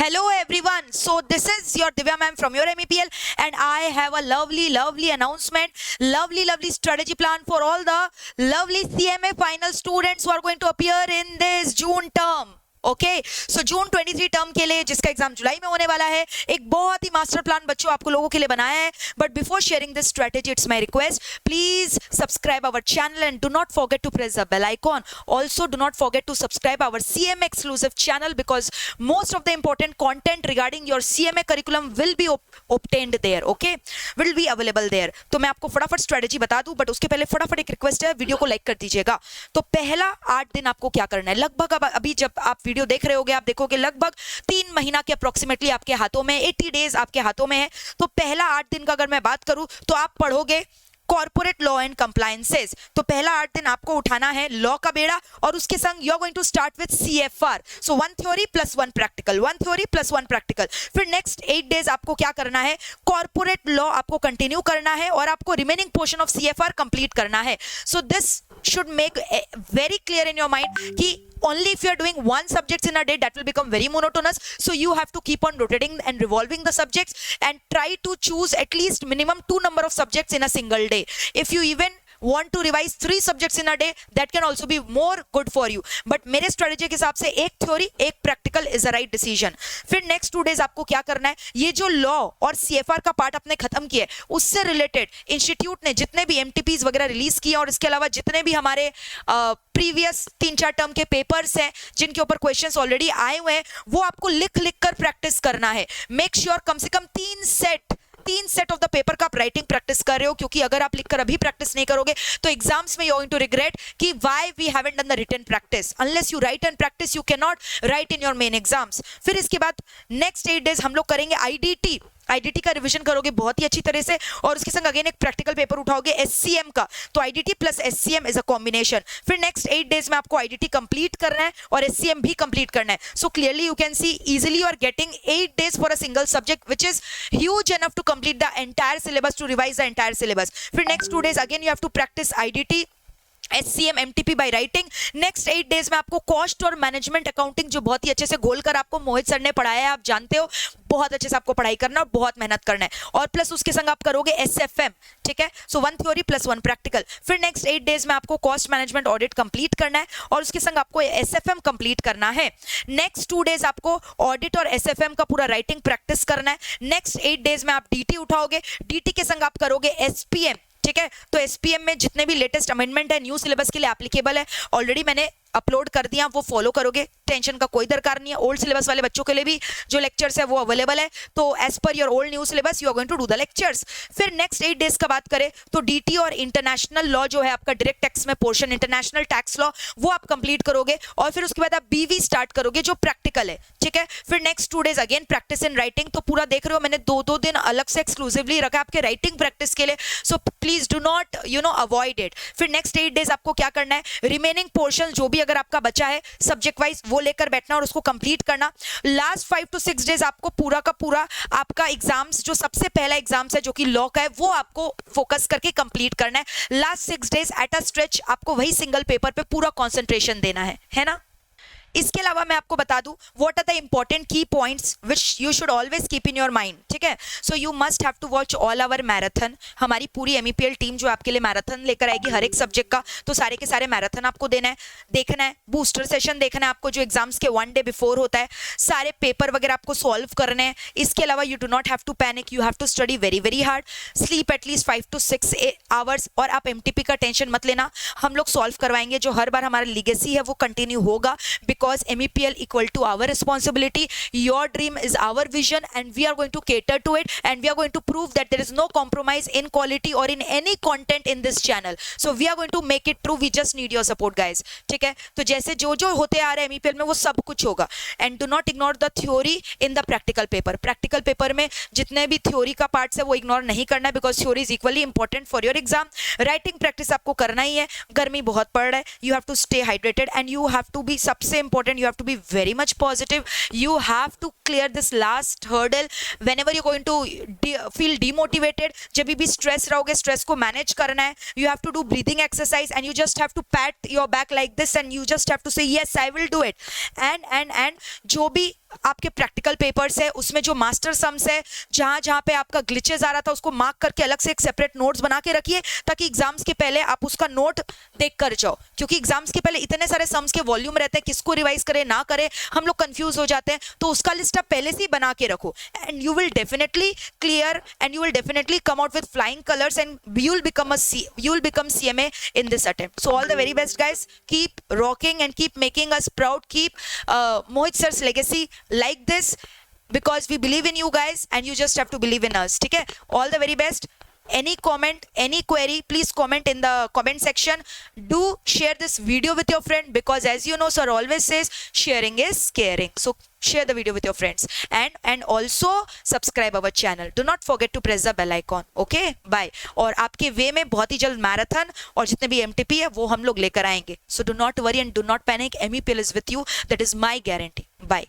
Hello everyone. So this is your Divya ma'am from your MEPL and I have a lovely announcement, lovely strategy plan for all the lovely CMA final students who are going to appear in this June term. Okay so June 23 term के लिए जिसका exam जुलाई में होने वाला है, एक बहुत ही master plan बच्चों आपको लोगों के लिए बनाया है. But before sharing this strategy it's my request, please subscribe our channel and do not forget to press the bell icon. Also do not forget to subscribe our CMA exclusive channel because most of the important content regarding your CMA curriculum will be obtained there. Okay, will be available there. तो मैं आपको फटाफट strategy बता दूं, but उसके पहले फटाफट एक रिक्वेस्ट है, वीडियो को लाइक कर दीजिएगा. तो पहला 8 दिन आपको क्या करना है, लगभग अभी जब आप वीडियो देख रहे होगे आप देखोगे लगभग 3 महीना के अप्रोक्सीमेटली आपके हाथों में, 80 डेज आपके हाथों में है. तो पहला 8 दिन का अगर मैं बात करूं तो आप पढ़ोगे कॉर्पोरेट लॉ एंड कंप्लायंसेस. तो पहला 8 दिन आपको उठाना है लॉ का बेड़ा और उसके संग you are going to start with CFR. So 1 theory plus 1 practical, 1 theory plus 1 practical. फिर नेक्स्ट 8 डेज आपको क्या करना है, कॉर्पोरेट लॉ आपको कंटिन्यू करना है और आपको remaining portion of CFR complete करना है. So this should make very clear in your mind कि only if you are doing one subjects in a day that will become very monotonous. So you have to keep on rotating and revolving the subjects and try to choose at least minimum 2 number of subjects in a single day. If you even want to revise 3 subjects in a day that can also be more good for you. But मेरे strategy के हिसाब से एक theory एक practical is the right decision. फिर next 2 days आपको क्या करना है, ये जो लॉ और CFR का पार्ट आपने खत्म किया है उससे रिलेटेड इंस्टीट्यूट ने जितने भी MTPs वगैरह रिलीज किए और इसके अलावा जितने भी हमारे प्रीवियस 3-4 टर्म के पेपर्स हैं जिनके ऊपर क्वेश्चंस ऑलरेडी आए हुए हैं वो आपको लिख कर प्रैक्टिस करना है. मेक श्योर कम से कम 3 सेट ऑफ द पेपर का आप राइटिंग प्रैक्टिस कर रहे हो, क्योंकि अगर आप लिखकर अभी प्रैक्टिस नहीं करोगे तो एग्जाम्स में you are going to regret कि why we haven't done the written practice. Unless you write and practise you can not write in your main exams. फिर इसके बाद नेक्स्ट 8 डेज हम लोग करेंगे IDT का रिवीजन करोगे बहुत ही अच्छी तरह से और उसके संग अगेन एक प्रैक्टिकल पेपर उठाओगे SCM का. तो IDT plus SCM is a combination. फिर नेक्स्ट 8 डेज में आपको IDT कंप्लीट करना है और SCM भी कंप्लीट करना है. So clearly you can see easily you are getting 8 days for a single subject which is huge enough to complete the entire syllabus, to revise the entire syllabus. फिर next 2 days again you have to practise IDT SCM MTP by writing. Next 8 days में आपको cost और management accounting जो बहुत ही अच्छे से घोलकर आपको मोहित सर ने पढ़ाया है, आप जानते हो बहुत अच्छे से आपको पढ़ाई करना और बहुत मेहनत करना है. और प्लस उसके संग आप करोगे SFM. ठीक है, सो 1 थ्योरी प्लस 1 प्रैक्टिकल. फिर नेक्स्ट 8 डेज में आपको कॉस्ट मैनेजमेंट ऑडिट कंप्लीट करना है और उसके संग आपको SFM कंप्लीट करना है. नेक्स्ट 2 डेज आपको ऑडिट और SFM का पूरा राइटिंग प्रैक्टिस करना है. नेक्स्ट 8 डेज में आप DT उठाओगे, DT के संग आप करोगे SPM. ठीक है, तो SPM में जितने भी लेटेस्ट अमेंडमेंट है न्यू सिलेबस के लिए एप्लीकेबल है, ऑलरेडी मैंने अपलोड कर दिया, वो फॉलो करोगे, टेंशन का कोई दरकार नहीं है. ओल्ड सिलेबस वाले बच्चों के लिए भी जो लेक्चर्स है वो अवेलेबल है. तो as per your old new syllabus you are going to do the lectures. फिर नेक्स्ट 8 डेज का बात करें तो DT और इंटरनेशनल लॉ जो है आपका डायरेक्ट टैक्स में पोर्शन, इंटरनेशनल टैक्स लॉ, वो आप कंप्लीट करोगे और फिर उसके बाद आप BV स्टार्ट करोगे जो प्रैक्टिकल है. ठीक है, फिर next 2 days again practice in writing. तो पूरा देख रहे हो मैंने 2-2 दिन अलग से एक्सक्लूसिवली रखा आपके राइटिंग प्रैक्टिस के लिए. So please do not avoid it. फिर नेक्स्ट 8 डेज आपको क्या करना है, रिमेनिंग पोर्शन जो भी अगर आपका बचा है सब्जेक्ट वाइज वो लेकर बैठना और उसको कंप्लीट करना. लास्ट 5 to 6 डेज आपको पूरा का पूरा आपका एग्जाम्स जो सबसे पहला एग्जाम्स है जो कि लॉ का है वो आपको फोकस करके कंप्लीट करना है. Last 6 days at a stretch आपको वही सिंगल पेपर पे पूरा कंसंट्रेशन देना है ना. इसके अलावा मैं आपको बता दूं what are the important key points which you should always keep in your mind. ठीक है, so you must have to watch all our marathon. हमारी पूरी MEPL टीम जो आपके लिए मैराथन लेकर आएगी हर एक सब्जेक्ट का. तो सारे के सारे मैराथन आपको देखना है. बूस्टर सेशन देखना है आपको जो एग्जाम्स के 1 डे बिफोर होता है. सारे पेपर वगैरह आपको सॉल्व करने हैं. इसके अलावा you do not have to panic, you have to study very hard. Sleep at least 5 to 6 hours. और आप MTP का टेंशन मत लेना, हम लोग सॉल्व करवाएंगे. जो हर बार हमारा लीगेसी है वो कंटिन्यू होगा because MEPL equal to our responsibility. Your dream is our vision and we are going to cater to it and we are going to prove that there is no compromise in quality or in any content in this channel. So we are going to make it true. We just need your support guys. ठीक है, तो जैसे जो होते आ रहे हैं MEPL में वो सब कुछ होगा. And do not ignore the theory in the practical paper. Practical paper में जितने भी theory का parts है वो ignore नहीं करना है because theory is equally important for your exam. Writing practice आपको करना ही है. गर्मी बहुत पड़ रहा है. You have to stay hydrated and you have to be सबसे important you have to be very much positive. You have to clear this last hurdle. Whenever you're going to feel demotivated, जब भी stress रहोगे, stress को manage करना है. You have to do breathing exercise and you just have to pat your back like this and you just have to say yes I will do it. And जो भी आपके practical papers है उसमें जो master sums है, जहां जहां पे आपका ग्लिचेस आ रहा था उसको मार्क करके अलग से एक सेपरेट नोट्स बना के रखिए, ताकि एग्जाम्स के पहले आप उसका नोट देख कर जाओ, क्योंकि एग्जाम्स के पहले इतने सारे सम्स के वॉल्यूम रहते हैं, किसको रिवाइज करें ना करें हम लोग कंफ्यूज हो जाते हैं, तो उसका लिस्ट आप पहले से ही बना के रखो, and you will definitely clear and you will definitely come out with flying colours and you will become CMA in this attempt. So all the very best guys, keep rocking and keep making us proud, keep Mohit sir's legacy like this, because we believe in you guys and you just have to believe in us. ठीक है, all the very best. Any comment, any query, please comment in the comment section. Do share this video with your friend, because as you know sir always says sharing is caring. So share the video with your friends and also subscribe our channel. Do not forget to press the bell icon. Okay, bye. और आपके वे में बहुत ही जल्द marathon और जितने भी MTP है वो हम लोग लेकर आएंगे. So do not worry and do not panic. MEPL is with you. That is my guarantee. Bye.